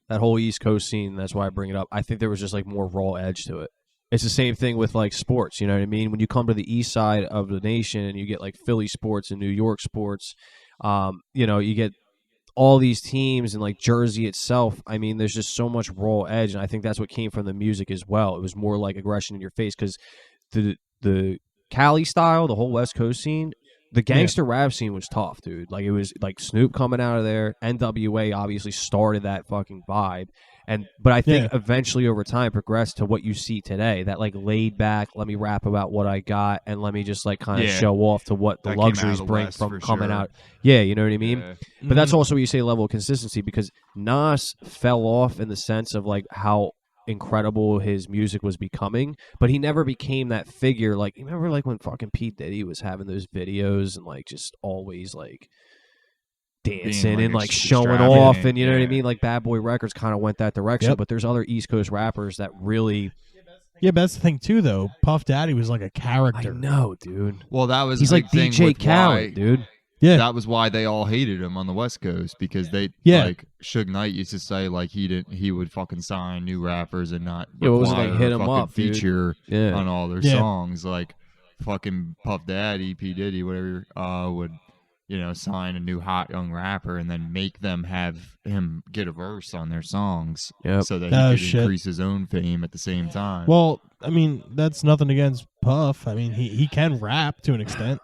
that whole East Coast scene. That's why I bring it up. I think there was just like more raw edge to it. It's the same thing with like sports. You know what I mean? When you come to the east side of the nation and you get like Philly sports and New York sports, you know, you get all these teams and like Jersey itself. I mean, there's just so much raw edge, and I think that's what came from the music as well. It was more like aggression in your face because the Cali style, the whole West Coast scene, the gangster rap scene was tough, dude. Like it was like Snoop coming out of there. NWA obviously started that fucking vibe. But I think eventually over time progressed to what you see today, that like laid back, let me rap about what I got and let me just like kind of show off to what the That came out of luxuries the bring West from for coming sure. out. Yeah, you know what I mean? Yeah. But that's also what you say level of consistency, because Nas fell off in the sense of like how incredible his music was becoming, but he never became that figure. Like, you remember like when fucking P. Diddy was having those videos and like just always like dancing like and like extravagant, showing off, and you know what I yeah. mean? Like Bad Boy Records kind of went that direction, but there's other East Coast rappers that really. Yeah, but that's the thing too, though. Puff Daddy was like a I character. know, dude. Well, that was He's the like big thing DJ with Khaled, why, dude. Yeah, That was why they all hated him on the West Coast, because they like Suge Knight used to say like he would fucking sign new rappers and not Yeah, what was it, like, require hit a 'em fucking up, dude? feature Yeah. on all their Yeah. songs. Like fucking Puff Daddy, P Diddy, whatever, would sign a new hot young rapper and then make them have him get a verse on their songs, Yep. so that Oh, he could shit. increase his own fame at the same time. Well, I mean, that's nothing against Puff. I mean, he can rap to an extent.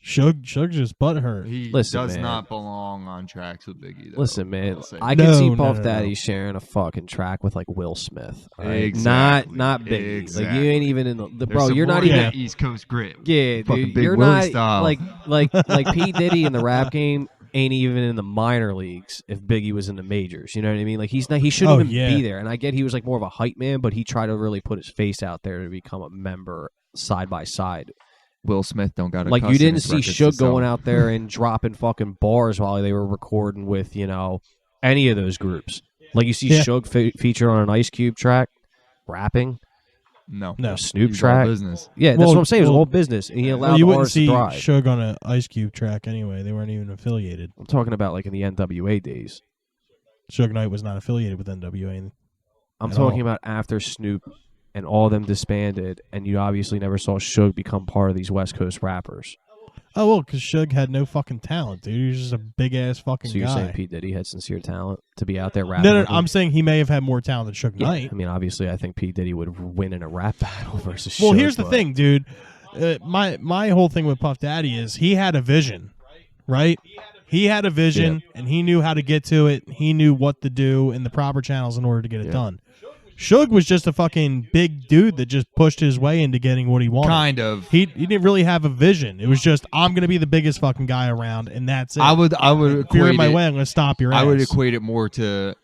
Suge just butthurt. he Listen, does man. not belong on tracks with Biggie. Though. Listen, man, I'll say I that. could No, see no, Puff no, Daddy no. sharing a fucking track with like Will Smith. All right? Exactly. Not Biggie. Like Exactly. you ain't even in the There's bro. some You're not more of even. that East Coast grit. Yeah, Fucking dude. Big You're Willie not style. like P Diddy in the rap game ain't even in the minor leagues if Biggie was in the majors. You know what I mean? Like he's not. He shouldn't Oh, even yeah. be there. And I get he was like more of a hype man, but he tried to really put his face out there to become a member side by side. Will Smith don't got Like you didn't see Suge going out there and dropping fucking bars while they were recording with any of those groups. Like you see Yeah. Suge featured on an Ice Cube track, rapping, No, No. a Snoop He's all track. business. Yeah, that's Well, what I'm saying. It was well- all business, and he allowed you the wouldn't artists to see thrive. Suge on an Ice Cube track anyway. They weren't even affiliated. I'm talking about like in the NWA days. Suge Knight was not affiliated with NWA. I'm At talking all. about after Snoop and all of them disbanded, and you obviously never saw Suge become part of these West Coast rappers. Oh, well, because Suge had no fucking talent, dude. He was just a big-ass fucking So you're guy. saying P. Diddy had sincere talent to be out there rapping? No, with him? I'm saying he may have had more talent than Suge Yeah, Knight. I mean, obviously, I think P. Diddy would win in a rap battle versus Well, Suge, here's the but- thing, dude. My whole thing with Puff Daddy is he had a vision, right? He had a vision, and he knew how to get to it. He knew what to do in the proper channels in order to get it Yeah. done. Suge was just a fucking big dude that just pushed his way into getting what he wanted. Kind of. He didn't really have a vision. It was just, I'm going to be the biggest fucking guy around, and that's it. I would If you're equate in my it. way, I'm going to stop your ass. I would equate it more to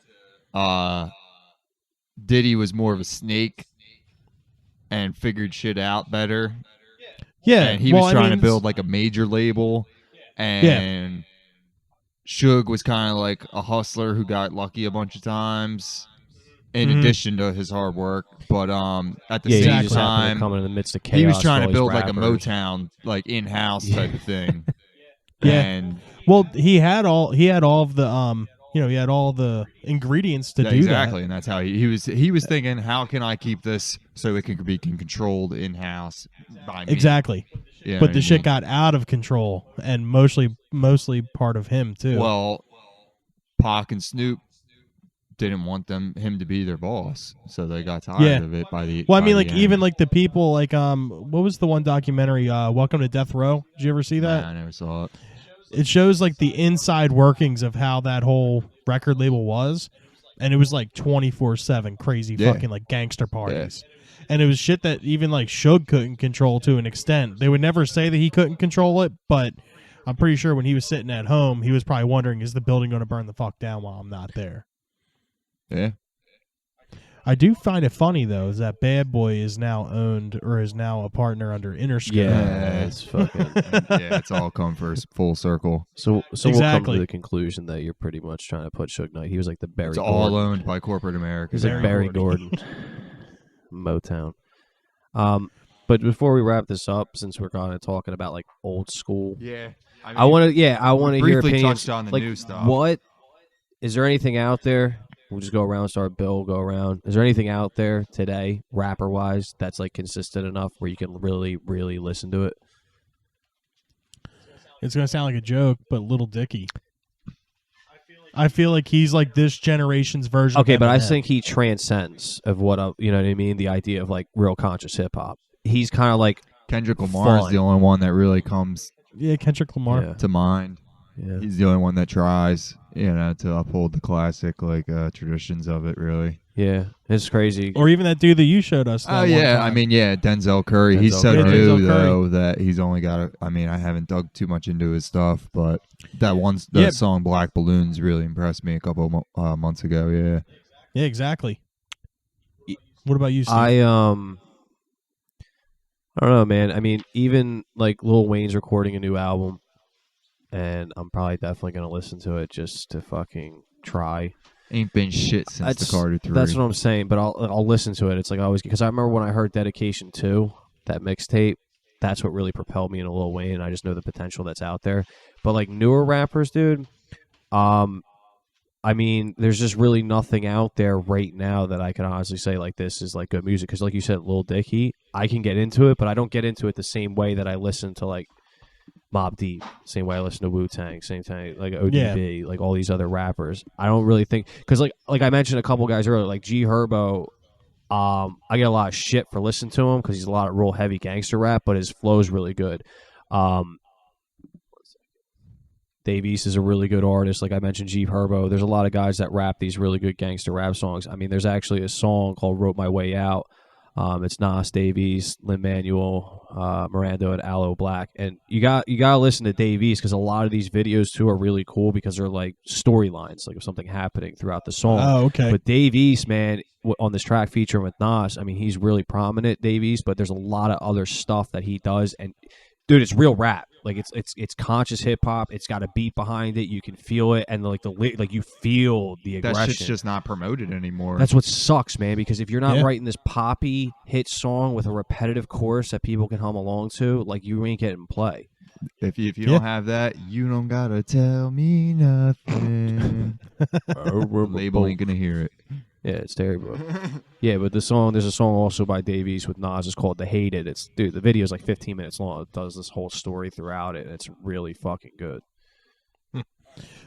Diddy was more of a snake and figured shit out better. Yeah. And he was trying to build like a major label. And Suge was kind of like a hustler who got lucky a bunch of times in addition to his hard work. But at the same just time, coming in the midst of chaos, he was trying to for all build these like a rappers. Motown, like in-house type of thing. Yeah. And Well, he had all of the he had all the ingredients to do exactly, that. and that's how he was thinking, how can I keep this so it can be controlled in-house by me? Exactly. You know But what the I shit mean? got out of control, and mostly part of him too. Well, Pac and Snoop didn't want him to be their boss, so they got tired of it by the. Well, I by mean, the like end. even like the people like what was the one documentary? Welcome to Death Row. Did you ever see that? Nah, I never saw it. It shows like the inside workings of how that whole record label was, and it was like 24/7 crazy Yeah. fucking like gangster parties. And it was shit that even like Suge couldn't control to an extent. They would never say that he couldn't control it, but I'm pretty sure when he was sitting at home, he was probably wondering, is the building going to burn the fuck down while I'm not there? Yeah. I do find it funny though, is that Bad Boy is now owned or is now a partner under Interscope. Yeah, it's fucking. Yeah, it's all come for full circle. So we'll come Exactly. to the conclusion that you're pretty much trying to put Suge Knight. He was like the Barry. It's Gordon. all owned by corporate America. He's like Barry Barry Gordon. Gordon. Motown. But before we wrap this up, since we're kind of talking about like old school, Yeah. I want to hear briefly opinions. touched on the like, new stuff. What is there anything out there? We'll just go around, start Bill, go around. Is there anything out there today, rapper wise, that's like consistent enough where you can really, really listen to it? It's going to sound like a joke, but Little Dicky. I feel like he's like this generation's version Okay, of but I Eminem. think he transcends of what you know what I mean. The idea of like real conscious hip hop. He's kind of like Kendrick Lamar is fun. the only one that really comes Yeah, Kendrick Lamar. Yeah. to mind. Yeah. He's the only one that tries, to uphold the classic traditions of it. Really. Yeah, it's crazy. Or even that dude that you showed us. Oh that one yeah, time. I mean Denzel Curry. He's Denzel so Curry. new Denzel Curry. though that he's only got. I haven't dug too much into his stuff, but that Yeah. song "Black Balloons" really impressed me a couple months ago. Yeah. Yeah, exactly. What about you, Steve? I don't know, man. I mean, even like Lil Wayne's recording a new album, and I'm probably definitely gonna listen to it just to fucking try. Ain't been shit since the Carter 3. That's what I'm saying. But I'll listen to it. It's like I always, because I remember when I heard Dedication 2, that mixtape. That's what really propelled me into Lil Wayne. And I just know the potential that's out there. But like newer rappers, dude. I mean, there's just really nothing out there right now that I can honestly say like this is like good music. Because like you said, Lil Dicky, I can get into it, but I don't get into it the same way that I listen to like Mobb Deep, same way I listen to Wu-Tang, same time like ODB, like all these other rappers. I don't really think, because like I mentioned a couple guys earlier, like G Herbo. I get a lot of shit for listening to him because he's a lot of real heavy gangster rap, but his flow is really good. Dave East is a really good artist. Like I mentioned, G Herbo. There's a lot of guys that rap these really good gangster rap songs. I mean, there's actually a song called "Wrote My Way Out." It's Nas, Dave East, Lin-Manuel Miranda, and Aloe Black. And you gotta listen to Dave East because a lot of these videos too are really cool because they're like storylines, like of something happening throughout the song. Oh, okay. But Dave East, man, on this track featuring with Nas, I mean, he's really prominent, Dave East, but there's a lot of other stuff that he does. And dude, it's real rap. Like it's conscious hip hop. It's got a beat behind it. You can feel it, and like you feel the aggression. That shit's just not promoted anymore. That's what sucks, man. Because if you're not Yeah. writing this poppy hit song with a repetitive chorus that people can hum along to, like you ain't getting play. if you don't have that, you don't gotta tell me nothing. Label ain't gonna hear it. Yeah, it's terrible. Yeah, but there's a song also by Dave East with Nas. It's called "The Hated." The video is like 15 minutes long. It does this whole story throughout it, and it's really fucking good. All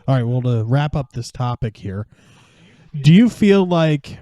right, well, to wrap up this topic here, do you feel like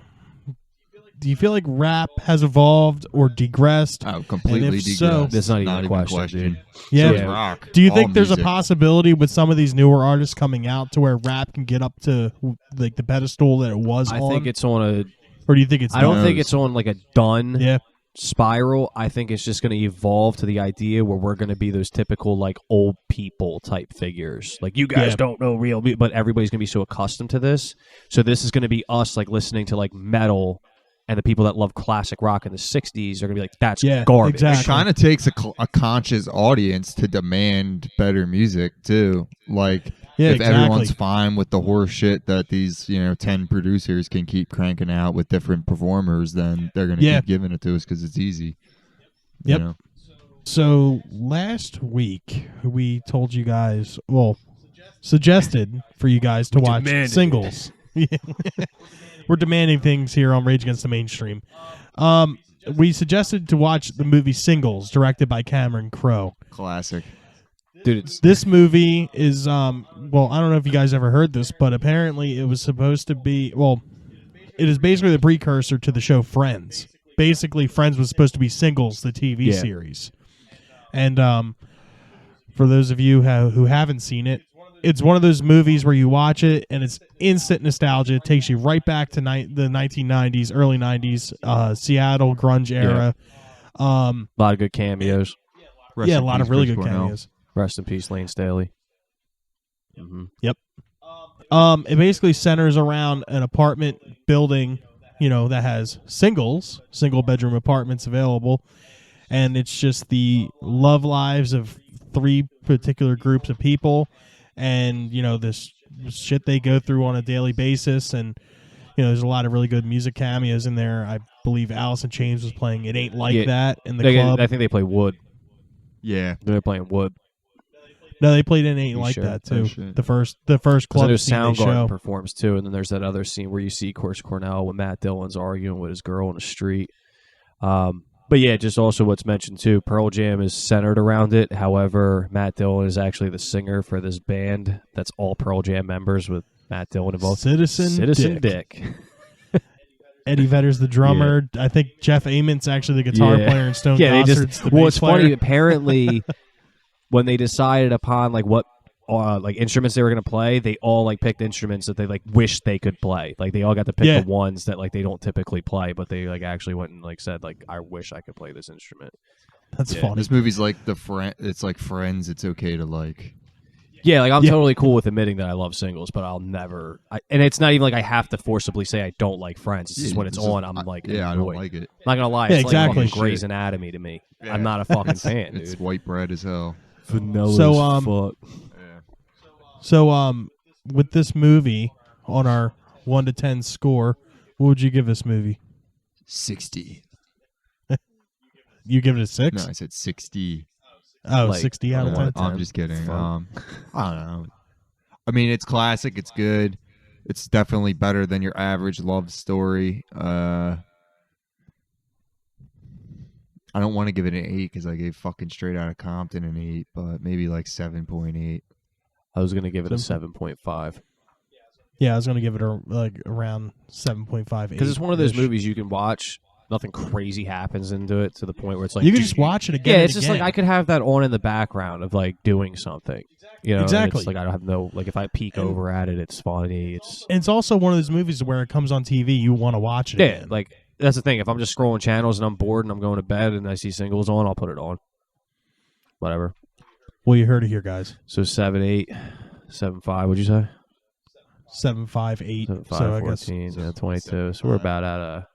rap has evolved or degressed? Oh, completely And if degressed. so- That's not even a question, dude. Yeah. So is rock. Do you All think there's music. a possibility with some of these newer artists coming out to where rap can get up to like the pedestal that it was I on? think it's on Or do you think it's? I don't done? think it's on like a done Yeah. spiral. I think it's just going to evolve to the idea where we're going to be those typical like old people type figures. Like, you guys don't know real music, but everybody's going to be so accustomed to this. So this is going to be us like listening to like metal, and the people that love classic rock in the 60s are going to be like, that's garbage. Exactly. It kind of takes a conscious audience to demand better music too. Like, if everyone's fine with the horse shit that these 10 producers can keep cranking out with different performers, then they're gonna keep giving it to us because it's easy. Yep. You know? So last week we told you guys, suggested for you guys to watch Singles. We're demanding things here on Rage Against the Mainstream. We suggested to watch the movie Singles, directed by Cameron Crowe. Classic. Dude, This movie is, I don't know if you guys ever heard this, but apparently it was supposed to be, it is basically the precursor to the show Friends. Basically, Friends was supposed to be Singles, the TV series. And for those of you who haven't seen it, it's one of those movies where you watch it and it's instant nostalgia. It takes you right back to the 1990s, early 90s, Seattle grunge era. a lot of good cameos. Rest in a lot peace, of really Bruce good Cornell. cameos. Rest in peace, Lane Staley. Mm-hmm. Yep. It basically centers around an apartment building, that has single bedroom apartments available, and it's just the love lives of 3 particular groups of people, and this shit they go through on a daily basis, and there's a lot of really good music cameos in there. I believe Alice in Chains was playing "It Ain't Like That" in the club. I think they play Wood. Yeah. They're playing Wood. No, they played "It Ain't You Like sure? That" Oh, too. shit. The first club I know scene they Soundgarden show. performs too, and then there's that other scene where you see Course Cornell when Matt Dillon's arguing with his girl on the street. But yeah, just also what's mentioned too, Pearl Jam is centered around it. However, Matt Dillon is actually the singer for this band that's all Pearl Jam members with Matt Dillon involved. Citizen Dick. Eddie Vedder's the drummer. I think Jeff Ament's actually the guitar player, and Stone Gossard's the bass it's player. funny. Apparently, when they decided upon like what instruments they were going to play, they all like picked instruments that they like wished they could play. Like they all got to pick the ones that like they don't typically play, but they like actually went and like said like, I wish I could play this instrument. That's funny. This movie's like it's like Friends. It's okay to like. Yeah, like I'm totally cool with admitting that I love Singles, but I'll never. And it's not even like I have to forcibly say I don't like Friends. It's just when it's on, I'm like, I don't like it. I'm not gonna lie, Yeah, it's exactly. like fucking Grey's Anatomy to me. Yeah. I'm not a fucking fan, dude. It's white bread as hell. Vanilla So, as fuck. So, with this movie on our 1 to 10 score, what would you give this movie? 60. You give it a 6? No, I said 60. Oh, like, 60 out of 10. I'm just kidding. It's I fun. don't know. I mean, it's classic. It's good. It's definitely better than your average love story. I don't want to give it an 8 because I gave fucking Straight Outta Compton an 8, but maybe like 7.8. I was gonna give it a 7.5 Yeah, I was going to give it around 7.5. because it's one of those movies you can watch. Nothing crazy happens into it to the point where it's like You can just watch it again. Yeah, and it's just again. like I could have that on in the background of like doing something. And Exactly. it's like I don't have no like if I peek over at it, it's funny. And it's also one of those movies where it comes on TV, you want to watch it Yeah, again. like that's the thing. If I'm just scrolling channels and I'm bored and I'm going to bed and I see Singles on, I'll put it on. Whatever. Well, you heard it here, guys. So 7.8, 7.5. What'd you say? 7.58. 7.5, So I guess 14, 22. So we're about at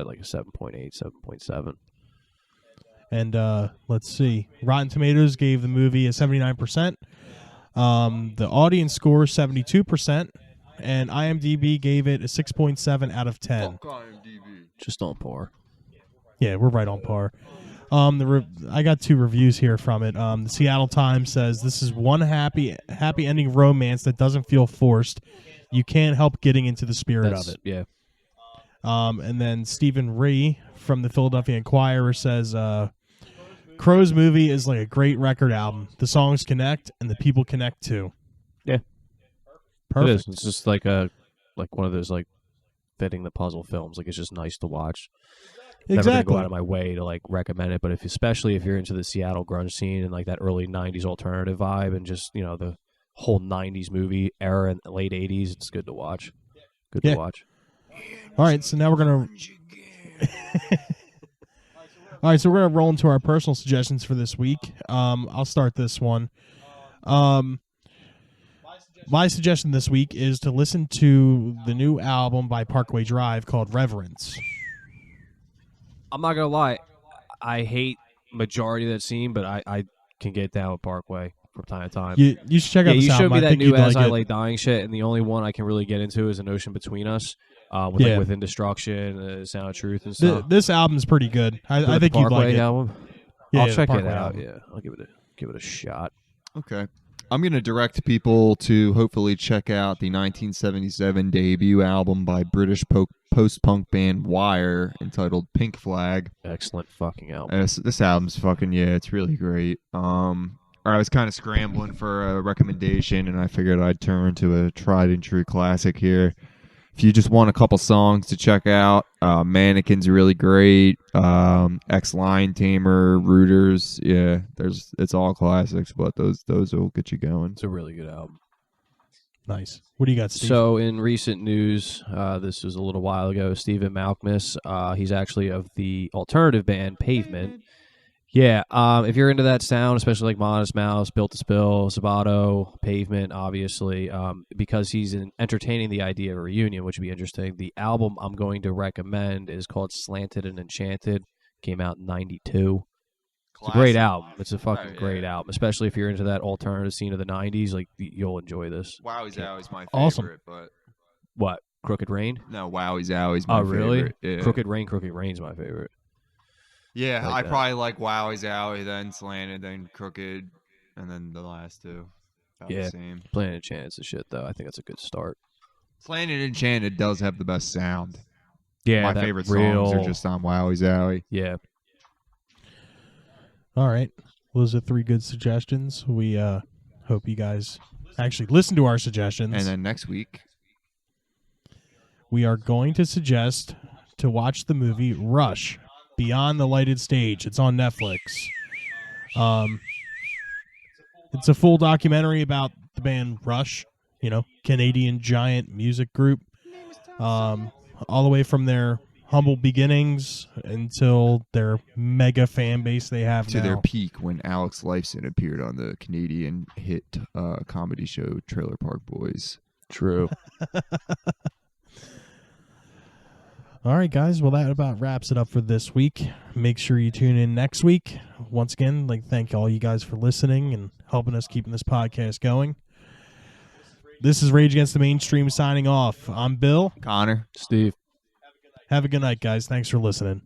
like a 7.8, 7.7. And let's see. Rotten Tomatoes gave the movie a 79%. The audience score 72%, and IMDb gave it a 6.7 out of 10. Just on par. Yeah, we're right on par. I got 2 reviews here from it. The Seattle Times says this is one happy ending romance that doesn't feel forced. You can't help getting into the spirit of it. Yeah. And then Stephen Ree from the Philadelphia Inquirer says Crow's movie is like a great record album. The songs connect and the people connect too. Yeah. Perfect. It is. It's just like one of those like fitting the puzzle films. Like it's just nice to watch. Never gonna Exactly. go out of my way to like recommend it, but especially if you're into the Seattle grunge scene and like that early '90s alternative vibe and just the whole '90s movie era and late '80s, it's good to watch. Good to watch. All right, so now we're gonna. All right, so we're gonna roll into our personal suggestions for this week. I'll start this one. My suggestion this week is to listen to the new album by Parkway Drive called Reverence. I'm not gonna lie, I hate majority of that scene, but I can get down with Parkway from time to time. You should check out Yeah, this you showed album. me I that think new you'd As like I it. Lay Dying shit, and the only one I can really get into is An Ocean Between Us, with Yeah. like Within Destruction, Sound of Truth, and stuff. This album's pretty good. I think The you'd like Parkway it. album. Yeah, I'll the check it Parkway out. album. Yeah, I'll give it a shot. Okay. I'm going to direct people to hopefully check out the 1977 debut album by British post-punk band Wire entitled Pink Flag. Excellent fucking album. This album's fucking, it's really great. I was kind of scrambling for a recommendation, and I figured I'd turn to a tried and true classic here. If you just want a couple songs to check out, Mannequin's really great. X-Line Tamer, Rooters, it's all classics, but those will get you going. It's a really good album. Nice. What do you got, Steve? So in recent news, this was a little while ago, Stephen Malkmus, he's actually of the alternative band Pavement. Yeah, if you're into that sound, especially like Modest Mouse, Built to Spill, Sabato, Pavement, obviously, because he's entertaining the idea of a reunion, which would be interesting. The album I'm going to recommend is called Slanted and Enchanted. Came out in '92. It's a great album. It's a fucking great album, especially if you're into that alternative scene of the '90s. Like, you'll enjoy this. Wowie's Owie's my favorite, Awesome. but What? Crooked Rain? no, Wowie's Owie's my favorite. Oh, really? Yeah. Crooked Rain's my favorite. Yeah, Like I that. probably like Wowie's Owie, then Slanted, then Crooked, and then the last two. About Yeah. the same. Playing Enchanted is shit, though. I think that's a good start. Slanted and Enchanted does have the best sound. Yeah, My that favorite real, songs are just on Wowie's Owie. Yeah. All right. Those are 3 good suggestions. We hope you guys actually listen to our suggestions. And then next week, we are going to suggest to watch the movie Rush, Beyond the Lighted Stage. It's on Netflix. It's a full documentary about the band Rush, Canadian giant music group, all the way from their humble beginnings until their mega fan base they have to now. their peak when Alex Lifeson appeared on the Canadian hit comedy show Trailer Park Boys. True. All right, guys. Well, that about wraps it up for this week. Make sure you tune in next week. Once again, thank all you guys for listening and helping us keeping this podcast going. This is Rage Against the Mainstream signing off. I'm Bill. Connor. Steve. Have a good night, guys. Thanks for listening.